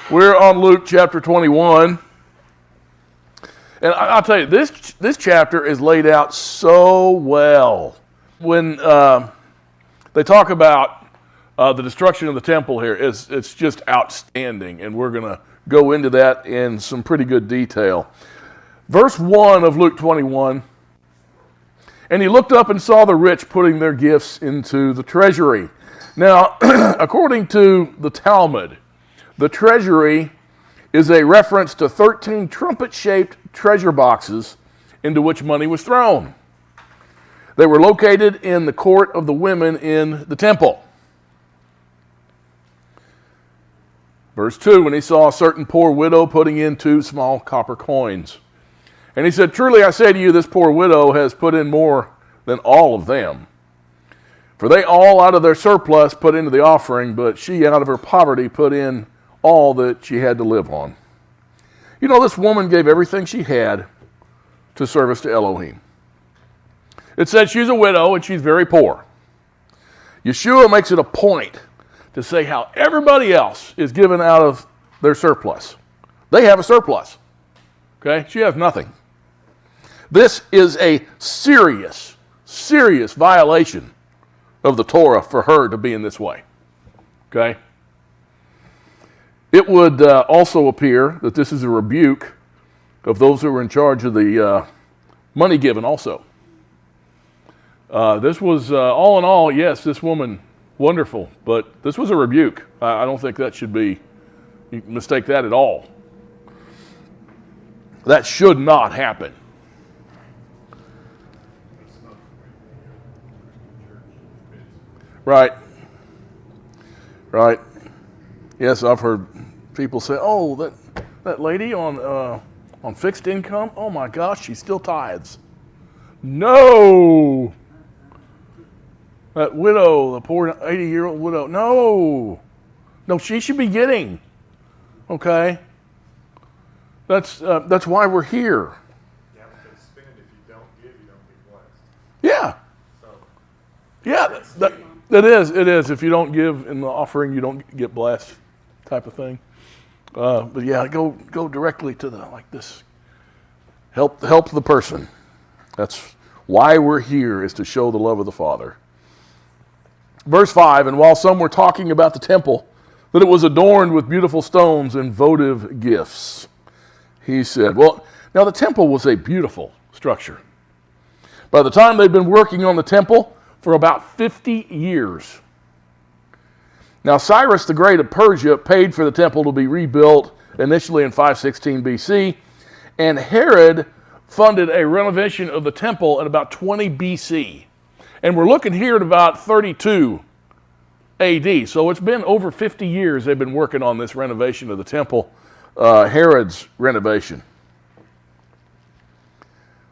We're on Luke chapter 21. And I'll tell you, this chapter is laid out so well. When they talk about the destruction of the temple here, it's just outstanding. And we're going to go into that in some pretty good detail. Verse 1 of Luke 21, and he looked up and saw the rich putting their gifts into the treasury. Now, according to the Talmud, the treasury is a reference to 13 trumpet-shaped treasure boxes into which money was thrown. They were located in the court of the women in the temple. Verse 2, when he saw a certain poor widow putting in 2 small copper coins. And he said, truly I say to you, this poor widow has put in more than all of them. For they all out of their surplus put into the offering, but she out of her poverty put in all that she had to live on. You know, this woman gave everything she had to service to Elohim. It said she's a widow and she's very poor. Yeshua makes it a point to say how everybody else is given out of their surplus. They have a surplus. Okay? She has nothing. This is a serious violation of the Torah for her to be in this way. Okay? It would also appear that this is a rebuke of those who were in charge of the money given also. This was, all in all, yes, this woman, wonderful, but this was a rebuke. I don't think that should be, you mistake that at all. That should not happen. Right. Right. Yes, I've heard people say, "Oh, that lady on fixed income. Oh my gosh, she still tithes." No. That widow, the poor 80-year-old widow. No, she should be getting. Okay. That's why we're here. Yeah, because spend if you don't give, you don't get blessed. Yeah. So. Yeah, it is. If you don't give in the offering, you don't get blessed, type of thing. But yeah, go directly to this. Help the person. That's why we're here, is to show the love of the Father. Verse 5, and while some were talking about the temple, that it was adorned with beautiful stones and votive gifts, he said, well, now the temple was a beautiful structure. By the time they'd been working on the temple for about 50 years. Now Cyrus the Great of Persia paid for the temple to be rebuilt initially in 516 BC, and Herod funded a renovation of the temple at about 20 BC. And we're looking here at about 32 AD. So it's been over 50 years they've been working on this renovation of the temple, Herod's renovation.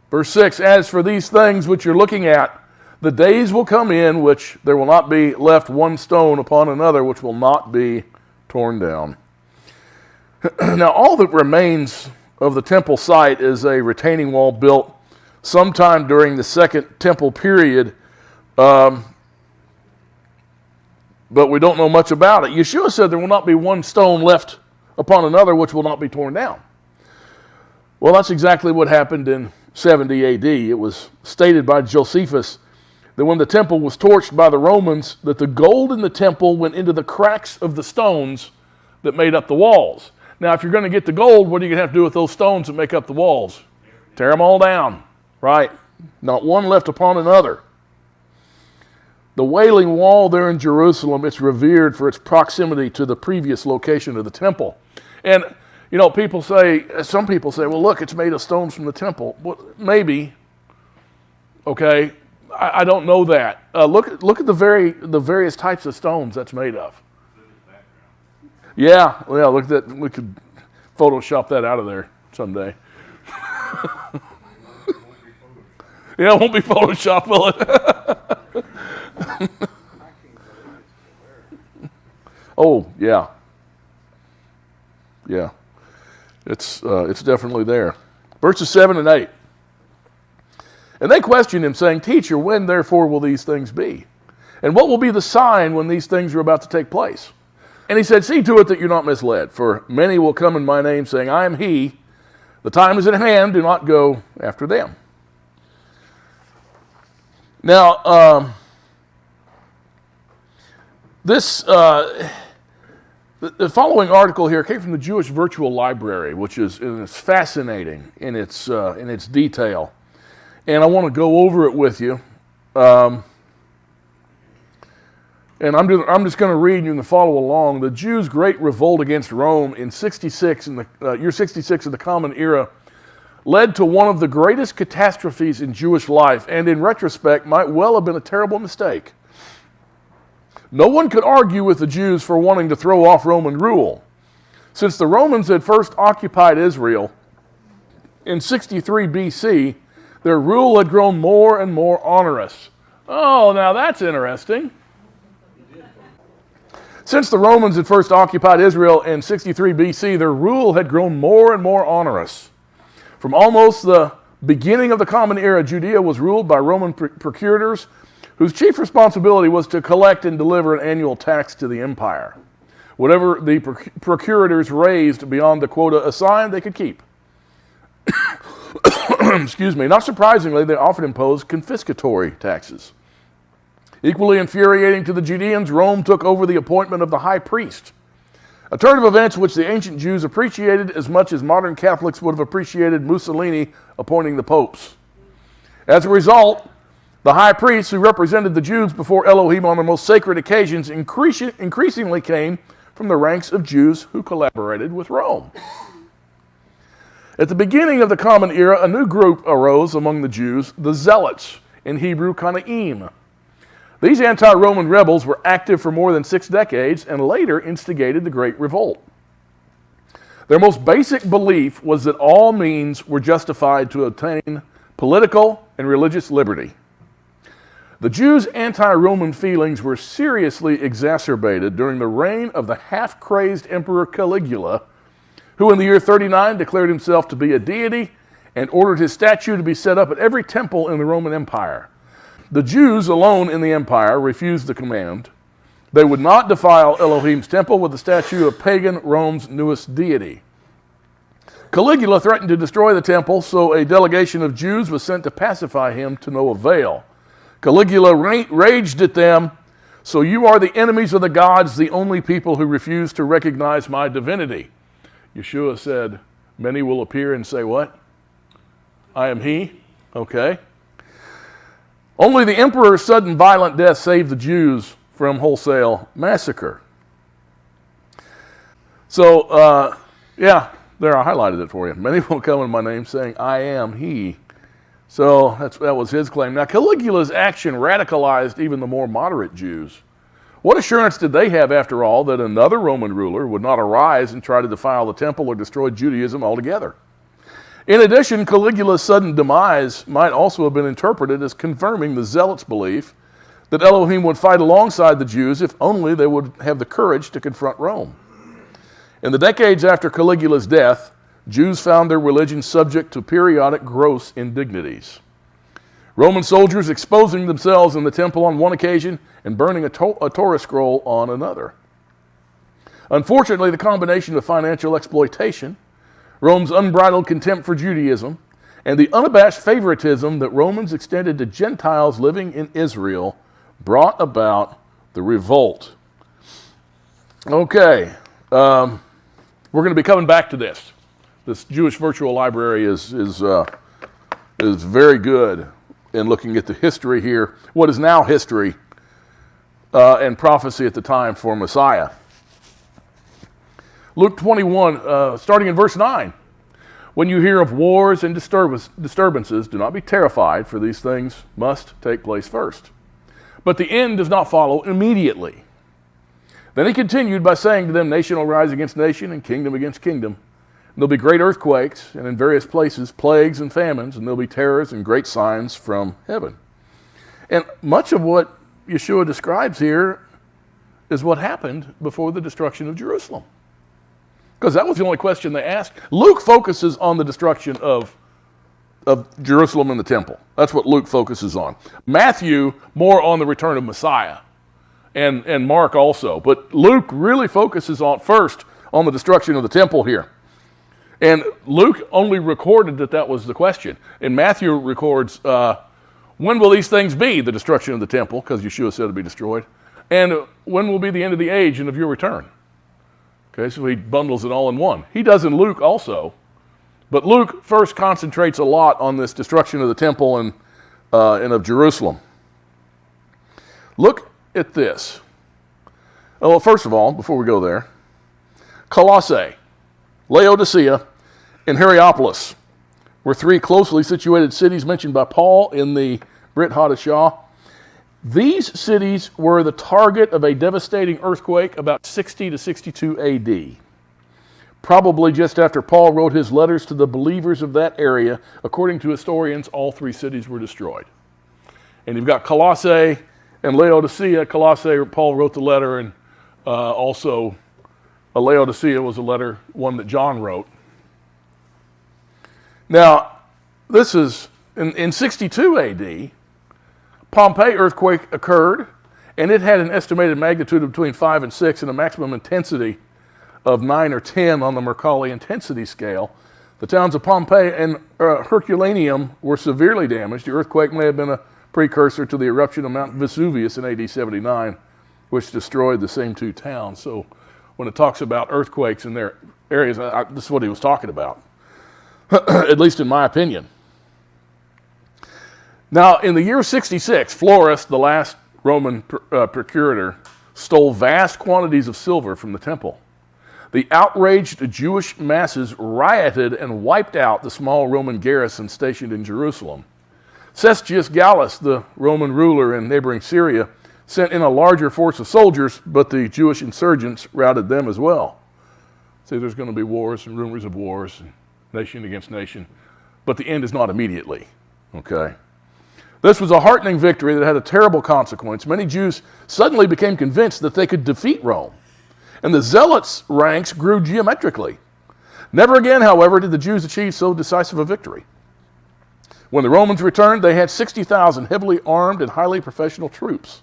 Verse 6, as for these things which you're looking at, the days will come in which there will not be left one stone upon another which will not be torn down. Now all that remains of the temple site is a retaining wall built sometime during the Second Temple period, but we don't know much about it. Yeshua said there will not be one stone left upon another which will not be torn down. Well, that's exactly what happened in 70 AD. It was stated by Josephus that when the temple was torched by the Romans, that the gold in the temple went into the cracks of the stones that made up the walls. Now, if you're going to get the gold, what are you going to have to do with those stones that make up the walls? Tear them all down, right? Not one left upon another. The Wailing Wall there in Jerusalem, it's revered for its proximity to the previous location of the temple. And, you know, some people say, well, look, it's made of stones from the temple. Well, maybe, okay, I don't know that. Look at the various types of stones that's made of. Yeah, look at that. We could Photoshop that out of there someday. Yeah, it won't be Photoshop, will it? Oh, yeah. Yeah. It's definitely there. Verses 7 and 8. And they questioned him, saying, Teacher, when therefore will these things be? And what will be the sign when these things are about to take place? And he said, see to it that you're not misled, for many will come in my name saying, I am he. The time is at hand, do not go after them. Now, the following article here came from the Jewish Virtual Library, which is fascinating in its detail. And I want to go over it with you. And I'm just going to read, and you can follow along. The Jews' great revolt against Rome in 66, in the year 66 of the Common Era, led to one of the greatest catastrophes in Jewish life, and in retrospect might well have been a terrible mistake. No one could argue with the Jews for wanting to throw off Roman rule. Since the Romans had first occupied Israel in 63 BC, their rule had grown more and more onerous. Oh, now that's interesting. Since the Romans had first occupied Israel in 63 BC, their rule had grown more and more onerous. From almost the beginning of the Common Era, Judea was ruled by Roman procurators whose chief responsibility was to collect and deliver an annual tax to the empire. Whatever the procurators raised beyond the quota assigned, they could keep. Excuse me. Not surprisingly, they often imposed confiscatory taxes. Equally infuriating to the Judeans, Rome took over the appointment of the high priest, a turn of events which the ancient Jews appreciated as much as modern Catholics would have appreciated Mussolini appointing the popes. As a result, the high priests who represented the Jews before Elohim on the most sacred occasions increasingly came from the ranks of Jews who collaborated with Rome. At the beginning of the Common Era, a new group arose among the Jews, the Zealots, in Hebrew, Kanaim. These anti-Roman rebels were active for more than 6 decades and later instigated the Great Revolt. Their most basic belief was that all means were justified to obtain political and religious liberty. The Jews' anti-Roman feelings were seriously exacerbated during the reign of the half-crazed Emperor Caligula, who in the year 39 declared himself to be a deity and ordered his statue to be set up at every temple in the Roman Empire. The Jews alone in the empire refused the command. They would not defile Elohim's temple with the statue of pagan Rome's newest deity. Caligula threatened to destroy the temple, so a delegation of Jews was sent to pacify him to no avail. Caligula raged at them, so you are the enemies of the gods, the only people who refuse to recognize my divinity. Yeshua said, many will appear and say what? I am he. Okay. Only the emperor's sudden violent death saved the Jews from wholesale massacre. So, there I highlighted it for you. Many will come in my name saying, I am he. So that was his claim. Now, Caligula's action radicalized even the more moderate Jews. What assurance did they have, after all, that another Roman ruler would not arise and try to defile the temple or destroy Judaism altogether? In addition, Caligula's sudden demise might also have been interpreted as confirming the Zealots' belief that Elohim would fight alongside the Jews if only they would have the courage to confront Rome. In the decades after Caligula's death, Jews found their religion subject to periodic gross indignities. Roman soldiers exposing themselves in the temple on one occasion and burning a Torah scroll on another. Unfortunately, the combination of financial exploitation, Rome's unbridled contempt for Judaism, and the unabashed favoritism that Romans extended to Gentiles living in Israel brought about the revolt. Okay, we're going to be coming back to this. This Jewish Virtual Library is very good in looking at the history here, what is now history, and prophecy at the time for Messiah. Luke 21, starting in verse 9. When you hear of wars and disturbances, do not be terrified, for these things must take place first. But the end does not follow immediately. Then he continued by saying to them, nation will rise against nation and kingdom against kingdom. And there'll be great earthquakes, and in various places plagues and famines, and there'll be terrors and great signs from heaven. And much of what Yeshua describes here is what happened before the destruction of Jerusalem. Because that was the only question they asked. Luke focuses on the destruction of Jerusalem and the temple. That's what Luke focuses on. Matthew, more on the return of Messiah and Mark also. But Luke really focuses first on the destruction of the temple here. And Luke only recorded that was the question. And Matthew records, when will these things be, the destruction of the temple, because Yeshua said it would be destroyed, and when will be the end of the age and of your return? Okay, so he bundles it all in one. He does in Luke also, but Luke first concentrates a lot on this destruction of the temple and of Jerusalem. Look at this. Well, first of all, before we go there, Colossae, Laodicea, and Hierapolis were three closely situated cities mentioned by Paul in the Brit Hadashah. These cities were the target of a devastating earthquake about 60 to 62 AD. Probably just after Paul wrote his letters to the believers of that area. According to historians, all three cities were destroyed. And you've got Colossae and Laodicea. Colossae, Paul wrote the letter, and also Laodicea was a letter, one that John wrote. Now, this is, in 62 AD, Pompeii earthquake occurred, and it had an estimated magnitude of between 5 and 6 and a maximum intensity of 9 or 10 on the Mercalli intensity scale. The towns of Pompeii and Herculaneum were severely damaged. The earthquake may have been a precursor to the eruption of Mount Vesuvius in AD 79, which destroyed the same two towns. So when it talks about earthquakes in their areas, this is what he was talking about, at least in my opinion. Now, in the year 66, Florus, the last Roman procurator, stole vast quantities of silver from the temple. The outraged Jewish masses rioted and wiped out the small Roman garrison stationed in Jerusalem. Cestius Gallus, the Roman ruler in neighboring Syria, sent in a larger force of soldiers, but the Jewish insurgents routed them as well. See, there's going to be wars and rumors of wars, and nation against nation, but the end is not immediately, okay? This was a heartening victory that had a terrible consequence. Many Jews suddenly became convinced that they could defeat Rome, and the zealots' ranks grew geometrically. Never again, however, did the Jews achieve so decisive a victory. When the Romans returned, they had 60,000 heavily armed and highly professional troops.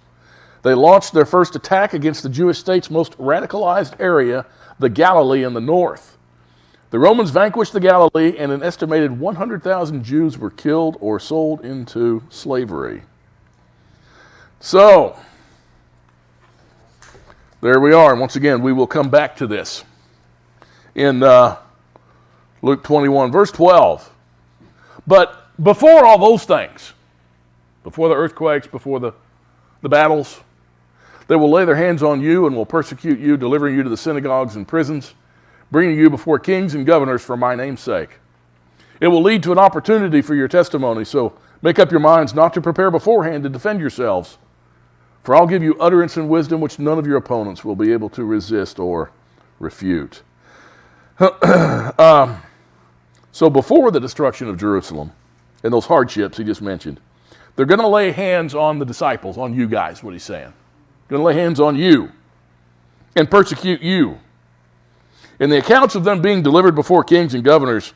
They launched their first attack against the Jewish state's most radicalized area, the Galilee in the north. The Romans vanquished the Galilee, and an estimated 100,000 Jews were killed or sold into slavery. So, there we are. And once again, we will come back to this in Luke 21, verse 12. But before all those things, before the earthquakes, before the battles, they will lay their hands on you and will persecute you, delivering you to the synagogues and prisons, bringing you before kings and governors for my name's sake. It will lead to an opportunity for your testimony, so make up your minds not to prepare beforehand to defend yourselves. For I'll give you utterance and wisdom which none of your opponents will be able to resist or refute. So before the destruction of Jerusalem and those hardships he just mentioned, they're going to lay hands on the disciples, on you guys, what he's saying. Going to lay hands on you and persecute you. And the accounts of them being delivered before kings and governors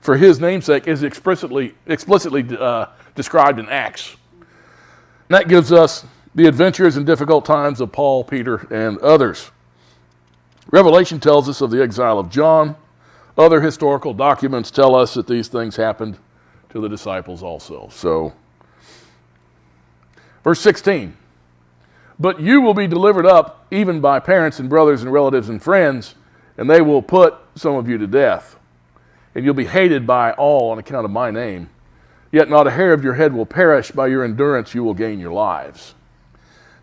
for his namesake is explicitly described in Acts. And that gives us the adventures and difficult times of Paul, Peter, and others. Revelation tells us of the exile of John. Other historical documents tell us that these things happened to the disciples also. So, verse 16. But you will be delivered up even by parents and brothers and relatives and friends, and they will put some of you to death. And you'll be hated by all on account of my name. Yet not a hair of your head will perish. By your endurance you will gain your lives.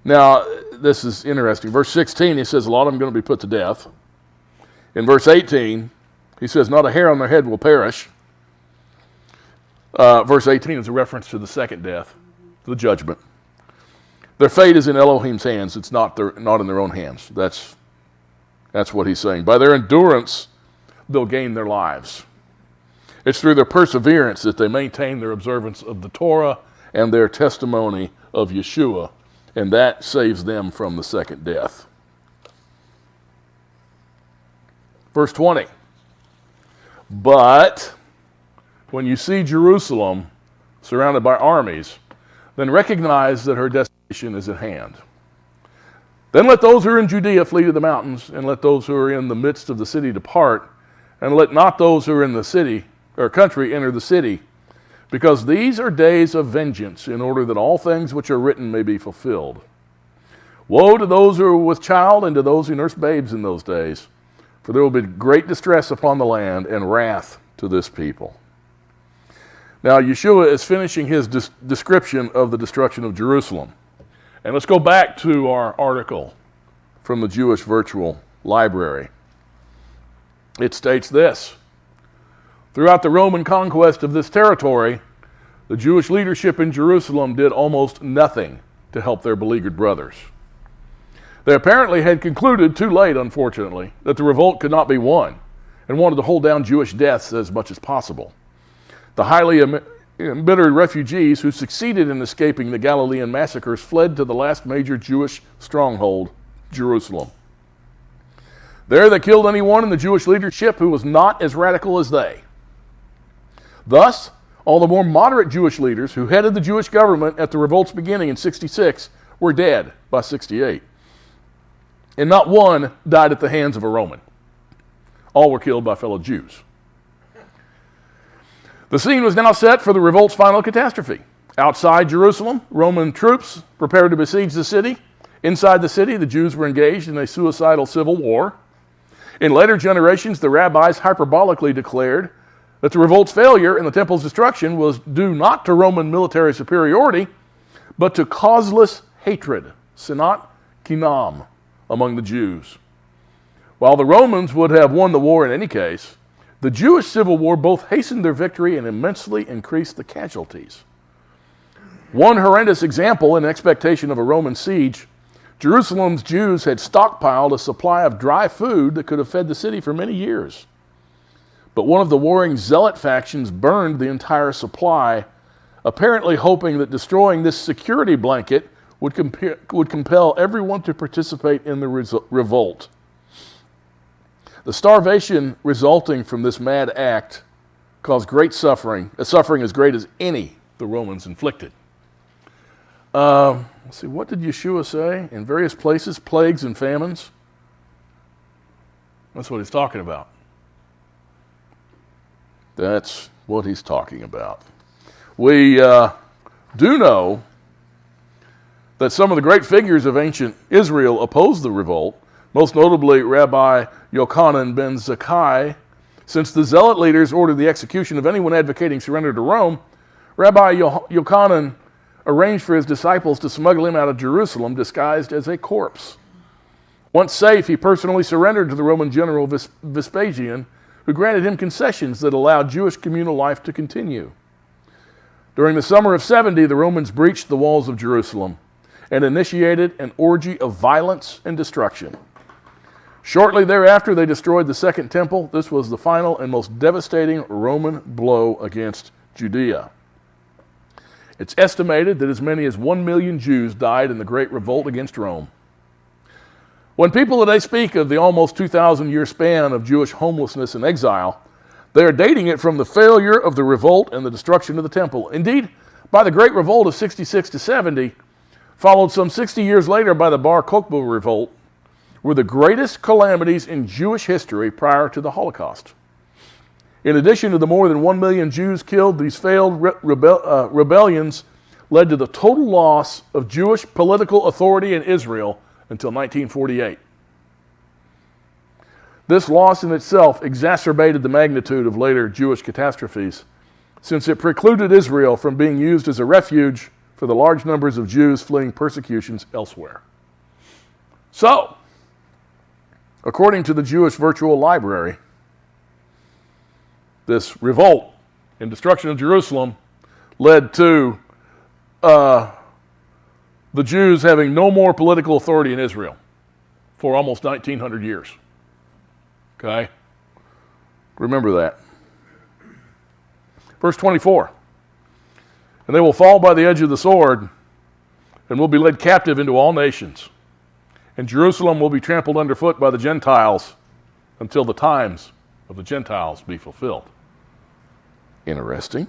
Now, this is interesting. Verse 16, he says a lot of them are going to be put to death. In verse 18, he says not a hair on their head will perish. Verse 18 is a reference to the second death, to the judgment. Their fate is in Elohim's hands. It's not in their own hands. That's what he's saying. By their endurance, they'll gain their lives. It's through their perseverance that they maintain their observance of the Torah and their testimony of Yeshua, and that saves them from the second death. Verse 20. But when you see Jerusalem surrounded by armies, then recognize that her destination is at hand. Then let those who are in Judea flee to the mountains, and let those who are in the midst of the city depart, and let not those who are in the city or country enter the city, because these are days of vengeance, in order that all things which are written may be fulfilled. Woe to those who are with child and to those who nurse babes in those days, for there will be great distress upon the land and wrath to this people. Now, Yeshua is finishing his description of the destruction of Jerusalem. And let's go back to our article from the Jewish Virtual Library. It states this: throughout the Roman conquest of this territory, the Jewish leadership in Jerusalem did almost nothing to help their beleaguered brothers. They apparently had concluded, too late unfortunately, that the revolt could not be won, and wanted to hold down Jewish deaths as much as possible. The highly embittered refugees who succeeded in escaping the Galilean massacres fled to the last major Jewish stronghold, Jerusalem. There they killed anyone in the Jewish leadership who was not as radical as they. Thus, all the more moderate Jewish leaders who headed the Jewish government at the revolt's beginning in 66 were dead by 68. And not one died at the hands of a Roman. All were killed by fellow Jews. The scene was now set for the revolt's final catastrophe. Outside Jerusalem, Roman troops prepared to besiege the city. Inside the city, the Jews were engaged in a suicidal civil war. In later generations, the rabbis hyperbolically declared that the revolt's failure and the temple's destruction was due not to Roman military superiority, but to causeless hatred, sinat kinam, among the Jews. While the Romans would have won the war in any case, the Jewish civil war both hastened their victory and immensely increased the casualties. One horrendous example in expectation of a Roman siege, Jerusalem's Jews had stockpiled a supply of dry food that could have fed the city for many years. But one of the warring zealot factions burned the entire supply, apparently hoping that destroying this security blanket would compel everyone to participate in the revolt. The starvation resulting from this mad act caused great suffering, a suffering as great as any the Romans inflicted. Let's see, what did Yeshua say? In various places, plagues and famines. That's what he's talking about. That's what he's talking about. We do know that some of the great figures of ancient Israel opposed the revolt, most notably Rabbi Yochanan ben Zakkai. Since the zealot leaders ordered the execution of anyone advocating surrender to Rome, Rabbi Yochanan arranged for his disciples to smuggle him out of Jerusalem disguised as a corpse. Once safe, he personally surrendered to the Roman general Vespasian, who granted him concessions that allowed Jewish communal life to continue. During the summer of 70, the Romans breached the walls of Jerusalem and initiated an orgy of violence and destruction. Shortly thereafter, they destroyed the Second Temple. This was the final and most devastating Roman blow against Judea. It's estimated that as many as 1 million Jews died in the Great Revolt against Rome. When people today speak of the almost 2,000-year span of Jewish homelessness and exile, they are dating it from the failure of the revolt and the destruction of the temple. Indeed, by the Great Revolt of 66 to 70, followed some 60 years later by the Bar Kokhba Revolt, were the greatest calamities in Jewish history prior to the Holocaust. In addition to the more than 1 million Jews killed, these failed rebellions led to the total loss of Jewish political authority in Israel until 1948. This loss in itself exacerbated the magnitude of later Jewish catastrophes, since it precluded Israel from being used as a refuge for the large numbers of Jews fleeing persecutions elsewhere. So, according to the Jewish Virtual Library, this revolt and destruction of Jerusalem led to the Jews having no more political authority in Israel for almost 1,900 years. Okay? Remember that. Verse 24. And they will fall by the edge of the sword and will be led captive into all nations. And Jerusalem will be trampled underfoot by the Gentiles until the times of the Gentiles be fulfilled. Interesting.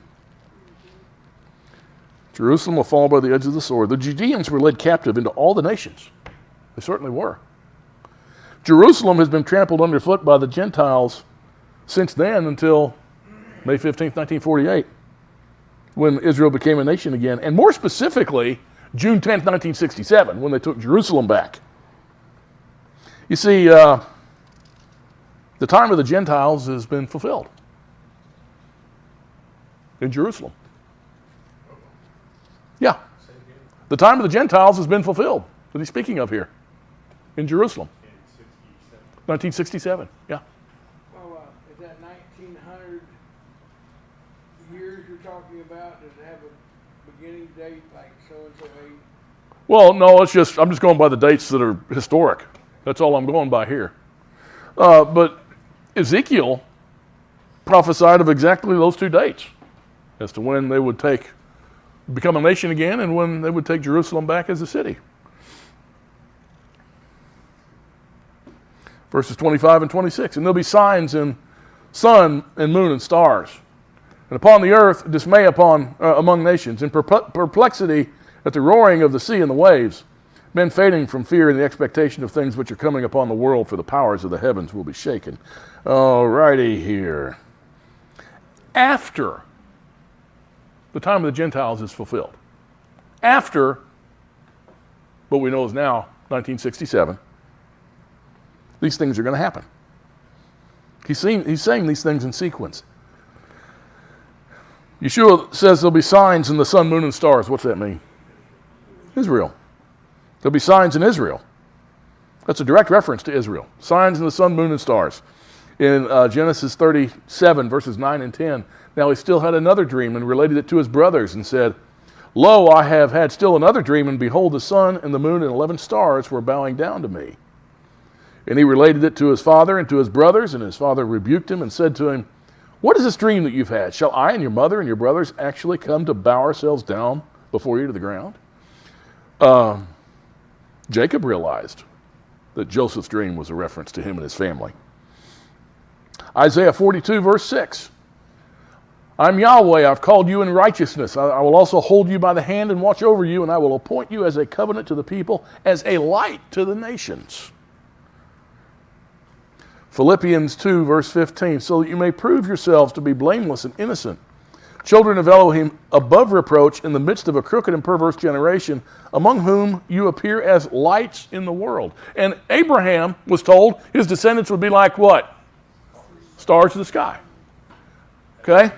Jerusalem will fall by the edge of the sword. The Judeans were led captive into all the nations. They certainly were. Jerusalem has been trampled underfoot by the Gentiles since then until May 15th, 1948, when Israel became a nation again. And more specifically, June 10th, 1967, when they took Jerusalem back. You see, the time of the Gentiles has been fulfilled in Jerusalem. Yeah. The time of the Gentiles has been fulfilled. What he's speaking of here in Jerusalem. 1967, yeah. Well, is that 1900 years you're talking about? Does it have a beginning date like so-and-so age? Well, no, I'm just going by the dates that are historic. That's all I'm going by here. But Ezekiel prophesied of exactly those two dates as to when they would become a nation again and when they would take Jerusalem back as a city. Verses 25 and 26. And there'll be signs in sun and moon and stars. And upon the earth, dismay among nations, and perplexity at the roaring of the sea and the waves, men fainting from fear and the expectation of things which are coming upon the world, for the powers of the heavens will be shaken. All righty here. After the time of the Gentiles is fulfilled, after what we know is now 1967, these things are going to happen. He's saying these things in sequence. Yeshua says there'll be signs in the sun, moon, and stars. What's that mean? Israel. There'll be signs in Israel. That's a direct reference to Israel. Signs in the sun, moon, and stars. In Genesis 37, verses 9 and 10, now he still had another dream and related it to his brothers and said, Lo, I have had still another dream, and behold, the sun and the moon and 11 stars were bowing down to me. And he related it to his father and to his brothers, and his father rebuked him and said to him, What is this dream that you've had? Shall I and your mother and your brothers actually come to bow ourselves down before you to the ground? Jacob realized that Joseph's dream was a reference to him and his family. Isaiah 42, verse 6. I'm Yahweh, I've called you in righteousness. I will also hold you by the hand and watch over you, and I will appoint you as a covenant to the people, as a light to the nations. Philippians 2, verse 15. So that you may prove yourselves to be blameless and innocent, children of Elohim, above reproach in the midst of a crooked and perverse generation, among whom you appear as lights in the world. And Abraham was told his descendants would be like what? Stars in the sky. Okay?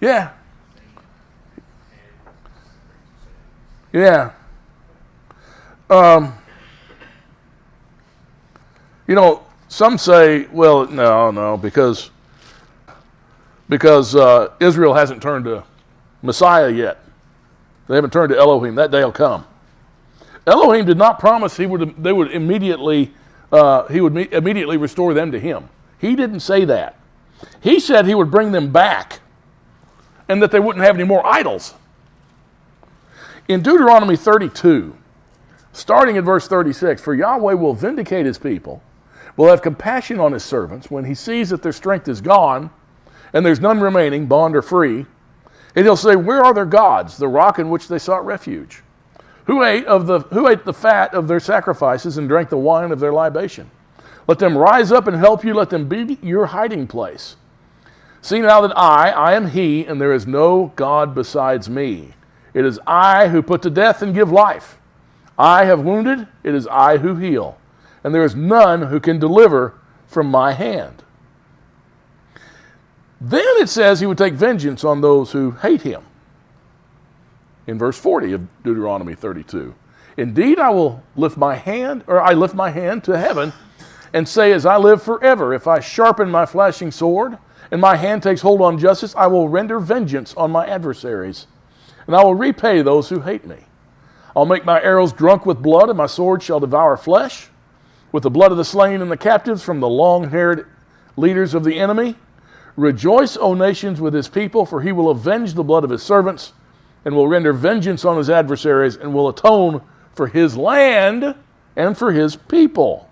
Yeah. Yeah. Some say, well, no, because Israel hasn't turned to Messiah yet. They haven't turned to Elohim. That day will come. Elohim did not promise he would immediately restore them to him. He didn't say that. He said he would bring them back and that they wouldn't have any more idols. In Deuteronomy 32, starting at verse 36, for Yahweh will vindicate his people, will have compassion on his servants when he sees that their strength is gone and there's none remaining, bond or free. And he'll say, where are their gods, the rock in which they sought refuge? Who ate the fat of their sacrifices and drank the wine of their libation? Let them rise up and help you. Let them be your hiding place. See now that I am he, and there is no God besides me. It is I who put to death and give life. I have wounded, it is I who heal. And there is none who can deliver from my hand. Then it says he would take vengeance on those who hate him. In verse 40 of Deuteronomy 32. Indeed, I lift my hand to heaven and say, as I live forever, if I sharpen my flashing sword and my hand takes hold on justice, I will render vengeance on my adversaries, and I will repay those who hate me. I'll make my arrows drunk with blood, and my sword shall devour flesh, with the blood of the slain and the captives from the long-haired leaders of the enemy. Rejoice, O nations, with his people, for he will avenge the blood of his servants, and will render vengeance on his adversaries, and will atone for his land and for his people.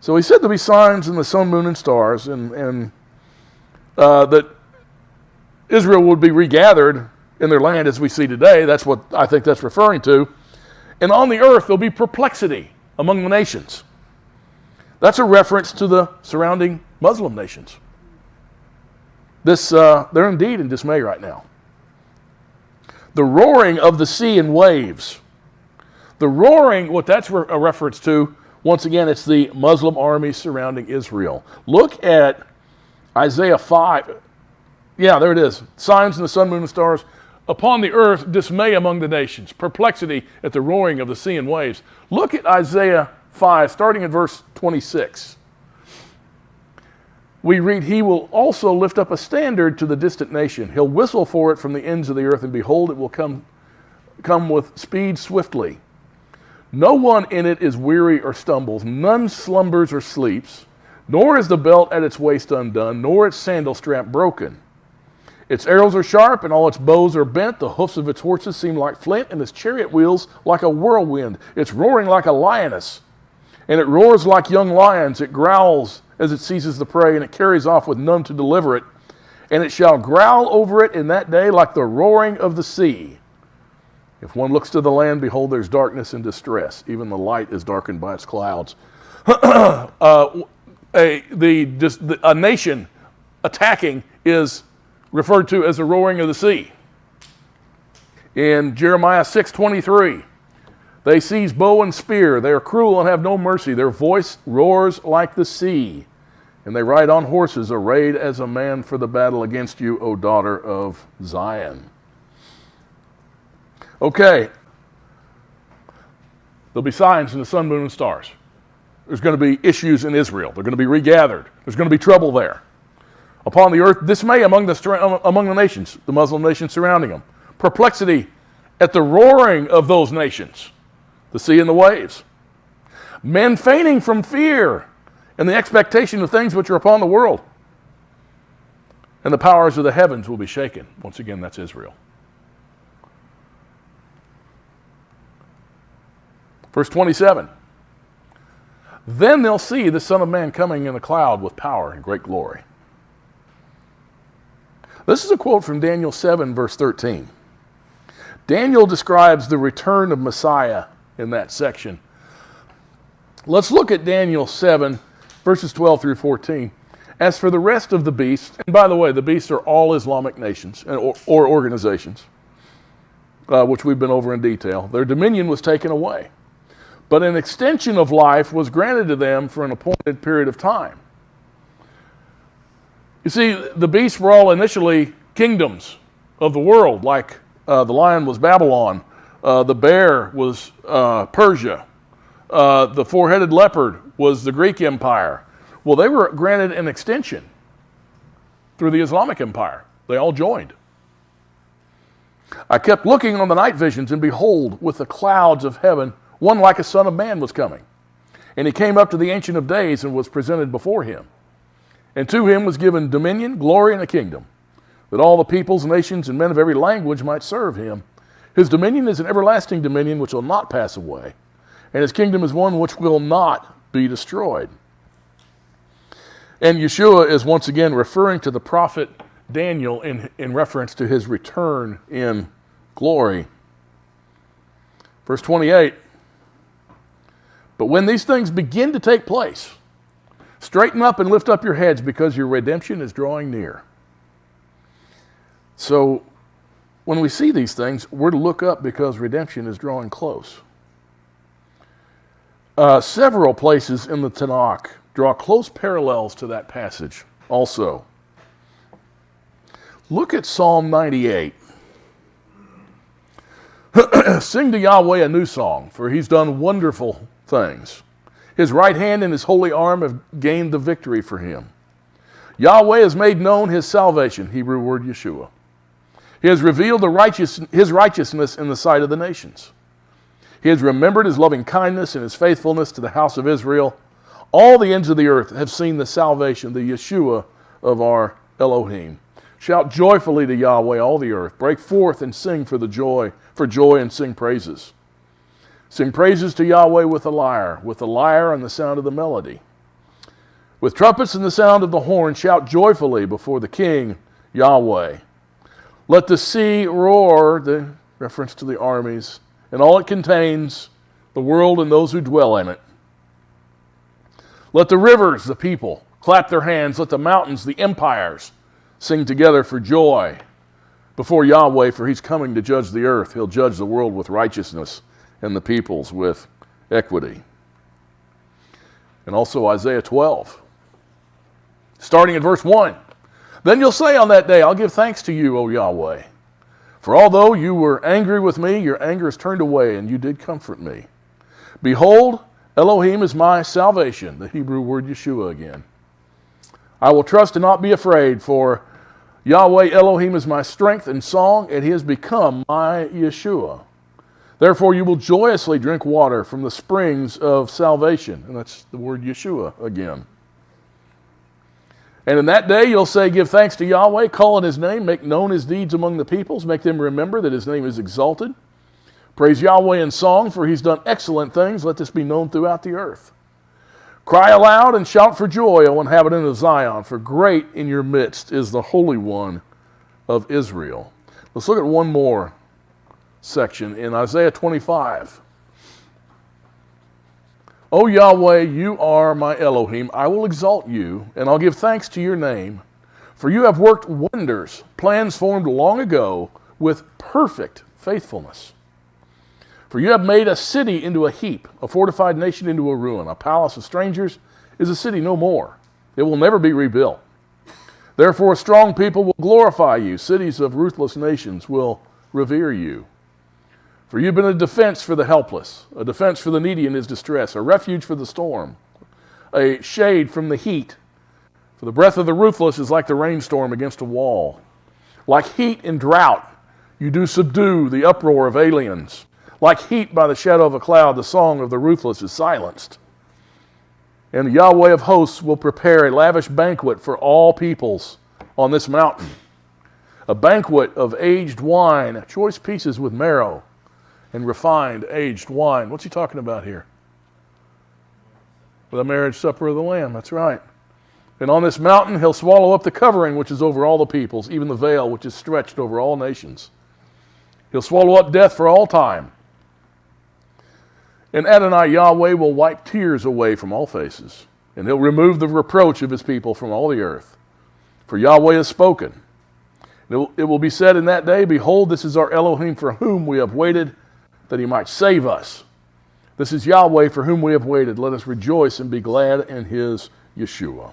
So he said there'll be signs in the sun, moon, and stars, and that Israel would be regathered in their land as we see today. That's what I think that's referring to. And on the earth there'll be perplexity among the nations. That's a reference to the surrounding Muslim nations. They're indeed in dismay right now. The roaring of the sea and waves. The roaring, what that's a reference to, once again, it's the Muslim army surrounding Israel. Look at Isaiah 5. Yeah, there it is. Signs in the sun, moon, and stars. Upon the earth, dismay among the nations. Perplexity at the roaring of the sea and waves. Look at Isaiah 5, starting in verse 26. We read, he will also lift up a standard to the distant nation. He'll whistle for it from the ends of the earth, and behold, it will come with speed swiftly. No one in it is weary or stumbles. None slumbers or sleeps. Nor is the belt at its waist undone, nor its sandal strap broken. Its arrows are sharp, and all its bows are bent. The hoofs of its horses seem like flint, and its chariot wheels like a whirlwind. It's roaring like a lioness, and it roars like young lions. It growls as it seizes the prey, and it carries off with none to deliver it. And it shall growl over it in that day like the roaring of the sea. If one looks to the land, behold, there's darkness and distress. Even the light is darkened by its clouds. A nation attacking is referred to as the roaring of the sea. In Jeremiah 6:23, they seize bow and spear. They are cruel and have no mercy. Their voice roars like the sea. And they ride on horses, arrayed as a man for the battle against you, O daughter of Zion. Okay. There'll be signs in the sun, moon, and stars. There's going to be issues in Israel. They're going to be regathered. There's going to be trouble there. Upon the earth, dismay among the nations, the Muslim nations surrounding them. Perplexity at the roaring of those nations, the sea and the waves. Men fainting from fear and the expectation of things which are upon the world. And the powers of the heavens will be shaken. Once again, that's Israel. Verse 27. Then they'll see the Son of Man coming in a cloud with power and great glory. This is a quote from Daniel 7, verse 13. Daniel describes the return of Messiah in that section. Let's look at Daniel 7, verses 12 through 14. As for the rest of the beasts, and by the way, the beasts are all Islamic nations or organizations, which we've been over in detail. Their dominion was taken away, but an extension of life was granted to them for an appointed period of time. You see, the beasts were all initially kingdoms of the world, like the lion was Babylon, the bear was Persia, the four-headed leopard was the Greek Empire. Well, they were granted an extension through the Islamic Empire. They all joined. I kept looking on the night visions, and behold, with the clouds of heaven, one like a son of man was coming. And he came up to the Ancient of Days and was presented before him. And to him was given dominion, glory, and a kingdom, that all the peoples, nations, and men of every language might serve him. His dominion is an everlasting dominion which will not pass away, and his kingdom is one which will not be destroyed. And Yeshua is once again referring to the prophet Daniel in reference to his return in glory. Verse 28, but when these things begin to take place, straighten up and lift up your heads, because your redemption is drawing near. So when we see these things, we're to look up because redemption is drawing close. Several places in the Tanakh draw close parallels to that passage also. Look at Psalm 98. Sing to Yahweh a new song, for he's done wonderful things. His right hand and his holy arm have gained the victory for him. Yahweh has made known his salvation, Hebrew word Yeshua. He has revealed his righteousness in the sight of the nations. He has remembered his loving kindness and his faithfulness to the house of Israel. All the ends of the earth have seen the salvation, the Yeshua of our Elohim. Shout joyfully to Yahweh, all the earth. Break forth and sing for joy and sing praises. Sing praises to Yahweh with the lyre and the sound of the melody. With trumpets and the sound of the horn, shout joyfully before the King, Yahweh. Let the sea roar, the reference to the armies, and all it contains, the world and those who dwell in it. Let the rivers, the people, clap their hands. Let the mountains, the empires, sing together for joy before Yahweh, for he's coming to judge the earth. He'll judge the world with righteousness and the peoples with equity. And also Isaiah 12, starting at verse 1. Then you'll say on that day, I'll give thanks to you, O Yahweh. For although you were angry with me, your anger is turned away, and you did comfort me. Behold, Elohim is my salvation, the Hebrew word Yeshua again. I will trust and not be afraid, for Yahweh Elohim is my strength and song, and he has become my Yeshua. Therefore you will joyously drink water from the springs of salvation. And that's the word Yeshua again. And in that day you'll say, give thanks to Yahweh, call on his name, make known his deeds among the peoples, make them remember that his name is exalted. Praise Yahweh in song, for he's done excellent things. Let this be known throughout the earth. Cry aloud and shout for joy, O inhabitant of Zion, for great in your midst is the Holy One of Israel. Let's look at one more section in Isaiah 25. O Yahweh, you are my Elohim. I will exalt you, and I'll give thanks to your name. For you have worked wonders, plans formed long ago, with perfect faithfulness. For you have made a city into a heap, a fortified nation into a ruin. A palace of strangers is a city no more. It will never be rebuilt. Therefore a strong people will glorify you. Cities of ruthless nations will revere you. For you've been a defense for the helpless, a defense for the needy in his distress, a refuge for the storm, a shade from the heat. For the breath of the ruthless is like the rainstorm against a wall. Like heat in drought, you do subdue the uproar of aliens. Like heat by the shadow of a cloud, the song of the ruthless is silenced. And the Yahweh of hosts will prepare a lavish banquet for all peoples on this mountain. A banquet of aged wine, choice pieces with marrow, and refined aged wine. What's he talking about here? The marriage supper of the Lamb, that's right. And on this mountain he'll swallow up the covering which is over all the peoples, even the veil which is stretched over all nations. He'll swallow up death for all time. And Adonai Yahweh will wipe tears away from all faces, and he'll remove the reproach of his people from all the earth. For Yahweh has spoken. It will be said in that day, behold, this is our Elohim for whom we have waited, that he might save us. This is Yahweh for whom we have waited. Let us rejoice and be glad in his Yeshua.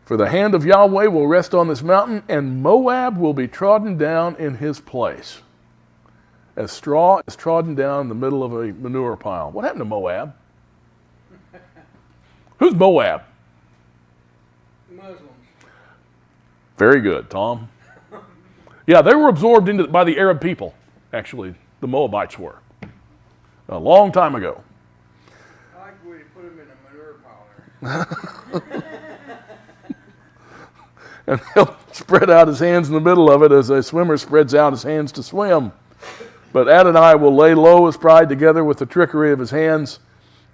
For the hand of Yahweh will rest on this mountain, and Moab will be trodden down in his place, as straw is trodden down in the middle of a manure pile. What happened to Moab? Who's Moab? Muslims. Very good, Tom. Yeah, they were absorbed by the Arab people, actually. The Moabites were. A long time ago. I like the way you put them in a manure pile there. And he'll spread out his hands in the middle of it as a swimmer spreads out his hands to swim. But Adonai will lay low his pride together with the trickery of his hands,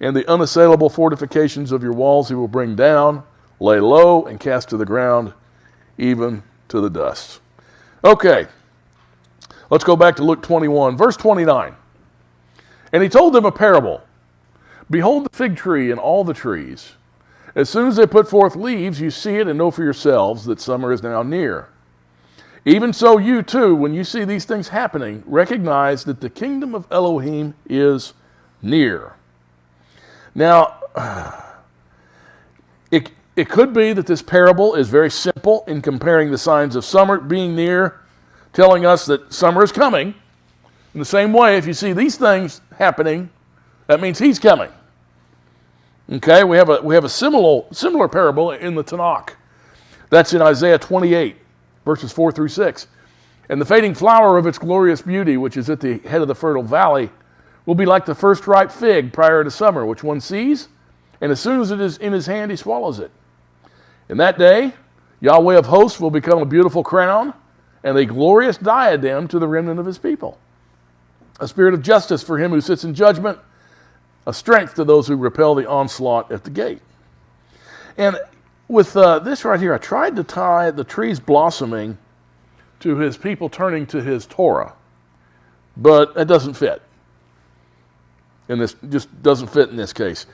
and the unassailable fortifications of your walls he will bring down, lay low, and cast to the ground, even to the dust. Okay, let's go back to Luke 21, verse 29. And he told them a parable. Behold the fig tree and all the trees. As soon as they put forth leaves, you see it and know for yourselves that summer is now near. Even so you too, when you see these things happening, recognize that the kingdom of Elohim is near. Now, it could be that this parable is very simple in comparing the signs of summer being near, telling us that summer is coming. In the same way, if you see these things happening, that means he's coming. Okay, we have a similar parable in the Tanakh. That's in Isaiah 28, verses 4 through 6. And the fading flower of its glorious beauty, which is at the head of the fertile valley, will be like the first ripe fig prior to summer, which one sees, and as soon as it is in his hand, he swallows it. In that day, Yahweh of hosts will become a beautiful crown and a glorious diadem to the remnant of his people. A spirit of justice for him who sits in judgment, a strength to those who repel the onslaught at the gate. And with this right here, I tried to tie the trees blossoming to his people turning to his Torah, But it doesn't fit. And this just doesn't fit in this case.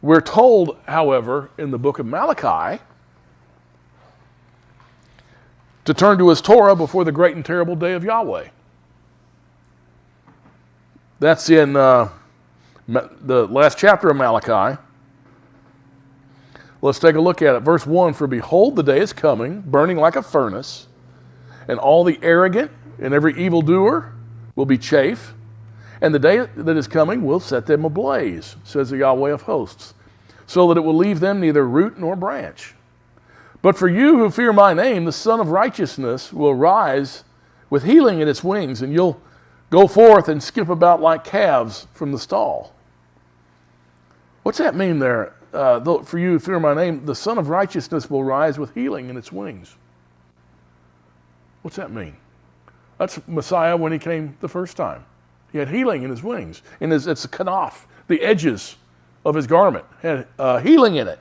We're told, however, in the book of Malachi, to turn to his Torah before the great and terrible day of Yahweh. That's in the last chapter of Malachi. Let's take a look at it. Verse 1, for behold, the day is coming, burning like a furnace, and all the arrogant and every evildoer will be chaff, and the day that is coming will set them ablaze, says the Yahweh of hosts, so that it will leave them neither root nor branch. But for you who fear my name, the Son of Righteousness will rise with healing in its wings, and you'll go forth and skip about like calves from the stall. What's that mean there? For you who fear my name, the Son of Righteousness will rise with healing in its wings. What's that mean? That's Messiah when he came the first time. He had healing in his wings. It's a kanaf, the edges of his garment had healing in it.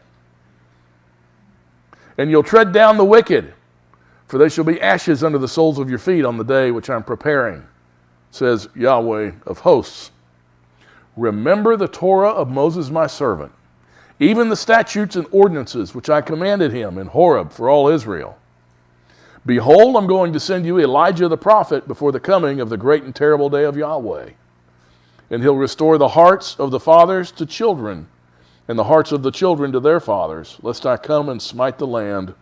And you'll tread down the wicked, for they shall be ashes under the soles of your feet on the day which I'm preparing, says Yahweh of hosts. Remember the Torah of Moses my servant, even the statutes and ordinances which I commanded him in Horeb for all Israel. Behold, I'm going to send you Elijah the prophet before the coming of the great and terrible day of Yahweh. And he'll restore the hearts of the fathers to children, and the hearts of the children to their fathers, lest I come and smite the land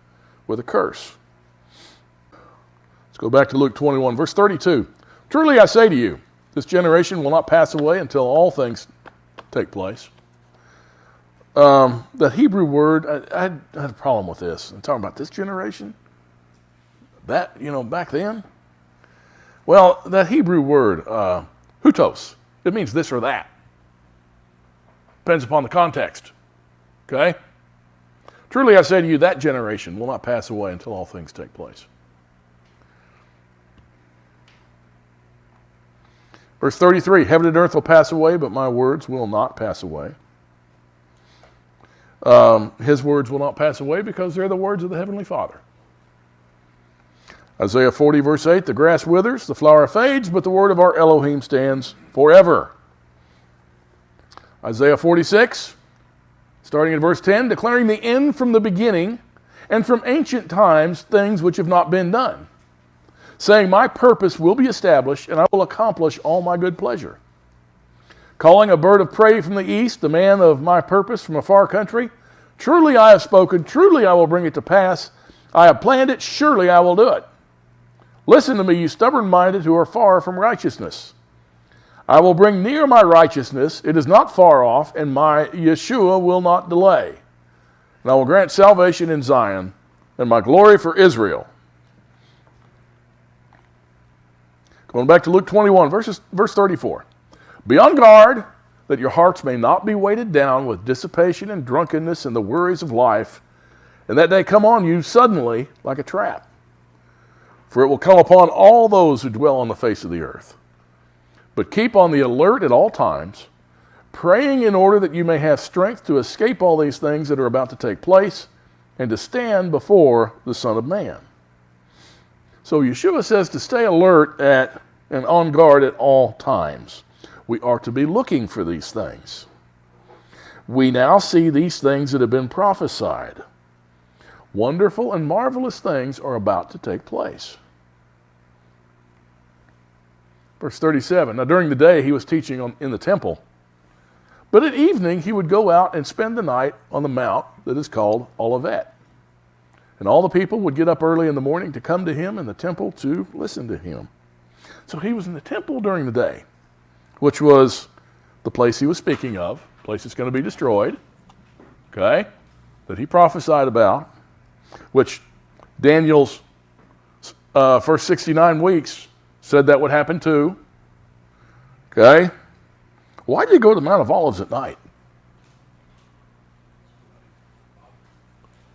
with a curse. Let's go back to Luke 21, verse 32. Truly I say to you, this generation will not pass away until all things take place. That Hebrew word, I had a problem with this. I'm talking about this generation. That, back then. Well, that Hebrew word, hutos, it means this or that. Depends upon the context. Okay? Truly I say to you, that generation will not pass away until all things take place. Verse 33, heaven and earth will pass away, but my words will not pass away. His words will not pass away because they're the words of the Heavenly Father. Isaiah 40, verse 8, the grass withers, the flower fades, but the word of our Elohim stands forever. Isaiah 46, starting in verse 10, declaring the end from the beginning, and from ancient times things which have not been done, saying, my purpose will be established, and I will accomplish all my good pleasure. Calling a bird of prey from the east, the man of my purpose from a far country, truly I have spoken, truly I will bring it to pass. I have planned it, surely I will do it. Listen to me, you stubborn-minded who are far from righteousness. I will bring near my righteousness, it is not far off, and my Yeshua will not delay. And I will grant salvation in Zion, and my glory for Israel. Going back to Luke 21, verse 34. Be on guard that your hearts may not be weighted down with dissipation and drunkenness and the worries of life, and that day come on you suddenly like a trap. For it will come upon all those who dwell on the face of the earth. But keep on the alert at all times, praying in order that you may have strength to escape all these things that are about to take place and to stand before the Son of Man. So Yeshua says to stay alert and on guard at all times. We are to be looking for these things. We now see these things that have been prophesied. Wonderful and marvelous things are about to take place. Verse 37, now during the day he was teaching in the temple, but at evening he would go out and spend the night on the mount that is called Olivet. And all the people would get up early in the morning to come to him in the temple to listen to him. So he was in the temple during the day, which was the place he was speaking of, place that's going to be destroyed, okay, that he prophesied about, which Daniel's first 69 weeks said that would happen too. Okay? Why did he go to the Mount of Olives at night?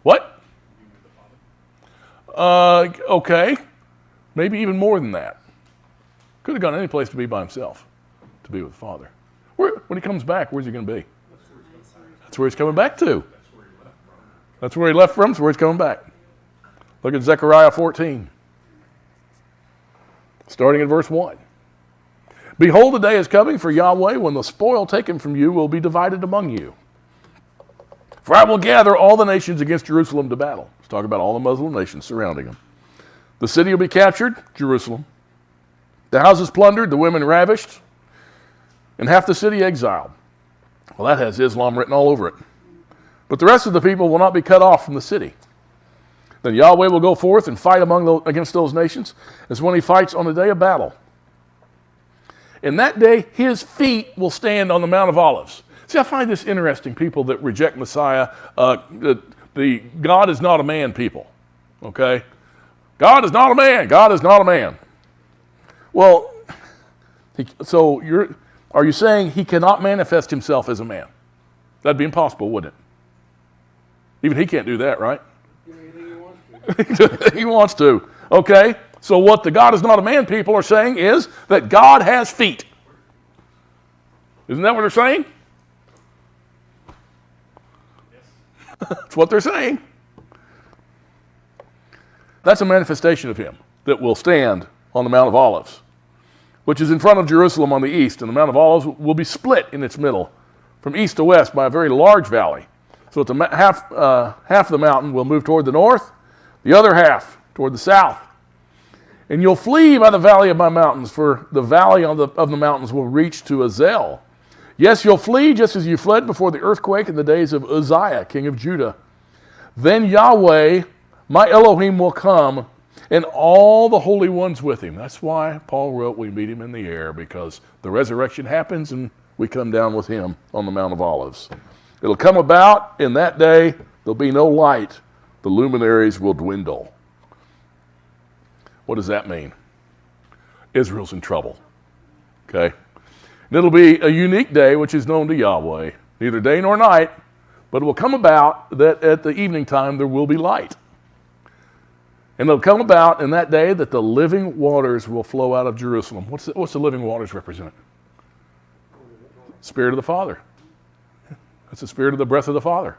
What? Okay. Maybe even more than that. Could have gone any place to be by himself, to be with the Father. When he comes back, where's he going to be? That's where he's coming back to. That's where he left from. That's where he's coming back. Look at Zechariah 14. Starting in verse 1. Behold, the day is coming for Yahweh when the spoil taken from you will be divided among you. For I will gather all the nations against Jerusalem to battle. Let's talk about all the Muslim nations surrounding them. The city will be captured, Jerusalem. The houses plundered, the women ravished, and half the city exiled. Well, that has Islam written all over it. But the rest of the people will not be cut off from the city. Then Yahweh will go forth and fight against those nations as when he fights on the day of battle. In that day, his feet will stand on the Mount of Olives. See, I find this interesting, people that reject Messiah, the God is not a man people, okay? God is not a man. God is not a man. Well, are you saying he cannot manifest himself as a man? That'd be impossible, wouldn't it? Even he can't do that, right? He wants to. Okay? So what the God is not a man people are saying is that God has feet. Isn't that what they're saying? That's what they're saying. That's a manifestation of him that will stand on the Mount of Olives, which is in front of Jerusalem on the east, and the Mount of Olives will be split in its middle from east to west by a very large valley. So half of the mountain will move toward the north, the other half toward the south. And you'll flee by the valley of my mountains, for the valley of the mountains will reach to Azel. Yes, you'll flee just as you fled before the earthquake in the days of Uzziah, king of Judah. Then Yahweh, my Elohim, will come, and all the holy ones with him. That's why Paul wrote, we meet him in the air, because the resurrection happens and we come down with him on the Mount of Olives. It'll come about in that day, there'll be no light. The luminaries will dwindle. What does that mean? Israel's in trouble. Okay? And it'll be a unique day which is known to Yahweh, neither day nor night, but it will come about that at the evening time there will be light. And it'll come about in that day that the living waters will flow out of Jerusalem. What's the living waters represent? Spirit of the Father. That's the spirit of the breath of the Father.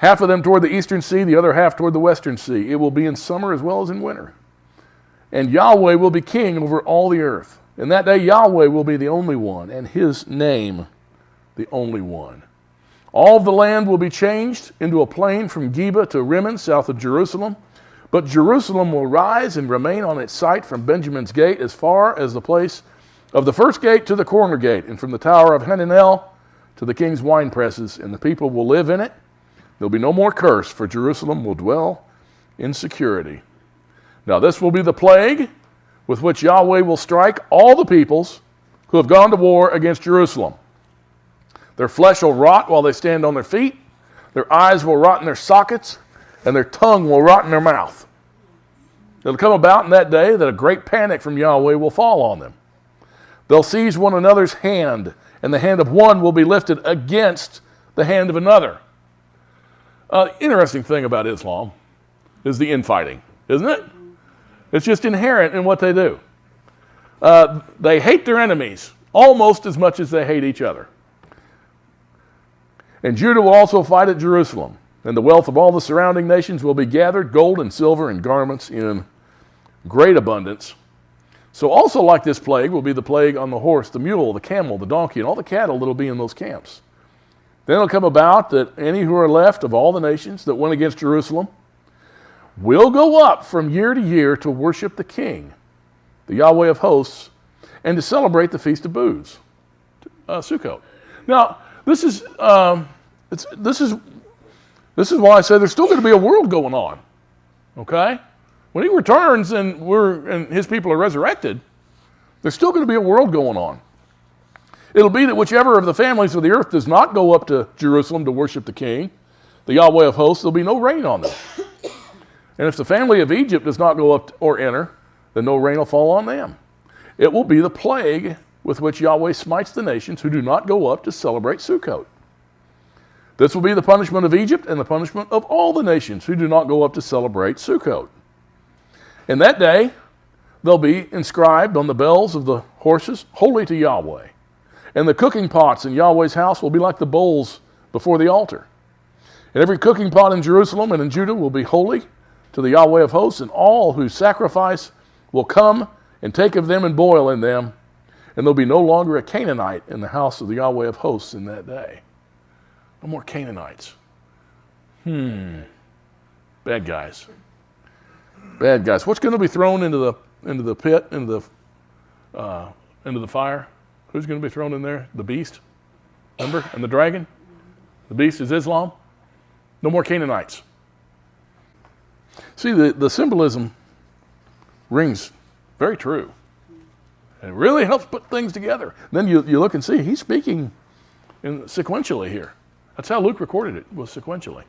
Half of them toward the eastern sea, the other half toward the western sea. It will be in summer as well as in winter. And Yahweh will be king over all the earth. In that day Yahweh will be the only one, and his name the only one. All of the land will be changed into a plain from Geba to Rimmon, south of Jerusalem. But Jerusalem will rise and remain on its site from Benjamin's gate as far as the place of the first gate to the corner gate, and from the tower of Hananel to the king's wine presses, and the people will live in it. There'll be no more curse, for Jerusalem will dwell in security. Now this will be the plague with which Yahweh will strike all the peoples who have gone to war against Jerusalem. Their flesh will rot while they stand on their feet, their eyes will rot in their sockets, and their tongue will rot in their mouth. It'll come about in that day that a great panic from Yahweh will fall on them. They'll seize one another's hand, and the hand of one will be lifted against the hand of another. Interesting thing about Islam is the infighting, isn't it? It's just inherent in what they do. They hate their enemies almost as much as they hate each other. And Judah will also fight at Jerusalem, and the wealth of all the surrounding nations will be gathered, gold and silver and garments in great abundance. So also like this plague will be the plague on the horse, the mule, the camel, the donkey, and all the cattle that will be in those camps. Then it'll come about that any who are left of all the nations that went against Jerusalem will go up from year to year to worship the King, the Yahweh of hosts, and to celebrate the Feast of Booths, Sukkot. Now, this is why I say there's still going to be a world going on. Okay? When he returns and his people are resurrected, there's still going to be a world going on. It'll be that whichever of the families of the earth does not go up to Jerusalem to worship the King, the Yahweh of hosts, there'll be no rain on them. And if the family of Egypt does not go up or enter, then no rain will fall on them. It will be the plague with which Yahweh smites the nations who do not go up to celebrate Sukkot. This will be the punishment of Egypt and the punishment of all the nations who do not go up to celebrate Sukkot. In that day, they'll be inscribed on the bells of the horses, holy to Yahweh. And the cooking pots in Yahweh's house will be like the bowls before the altar. And every cooking pot in Jerusalem and in Judah will be holy to the Yahweh of hosts, and all who sacrifice will come and take of them and boil in them, and there'll be no longer a Canaanite in the house of the Yahweh of hosts in that day. No more Canaanites. Bad guys. Bad guys. What's going to be thrown into the pit, into the fire? Who's going to be thrown in there? The beast, remember, and the dragon. The beast is Islam. No more Canaanites. See, the symbolism rings very true. And it really helps put things together. Then you look and see he's speaking sequentially here. That's how Luke recorded it, was sequentially.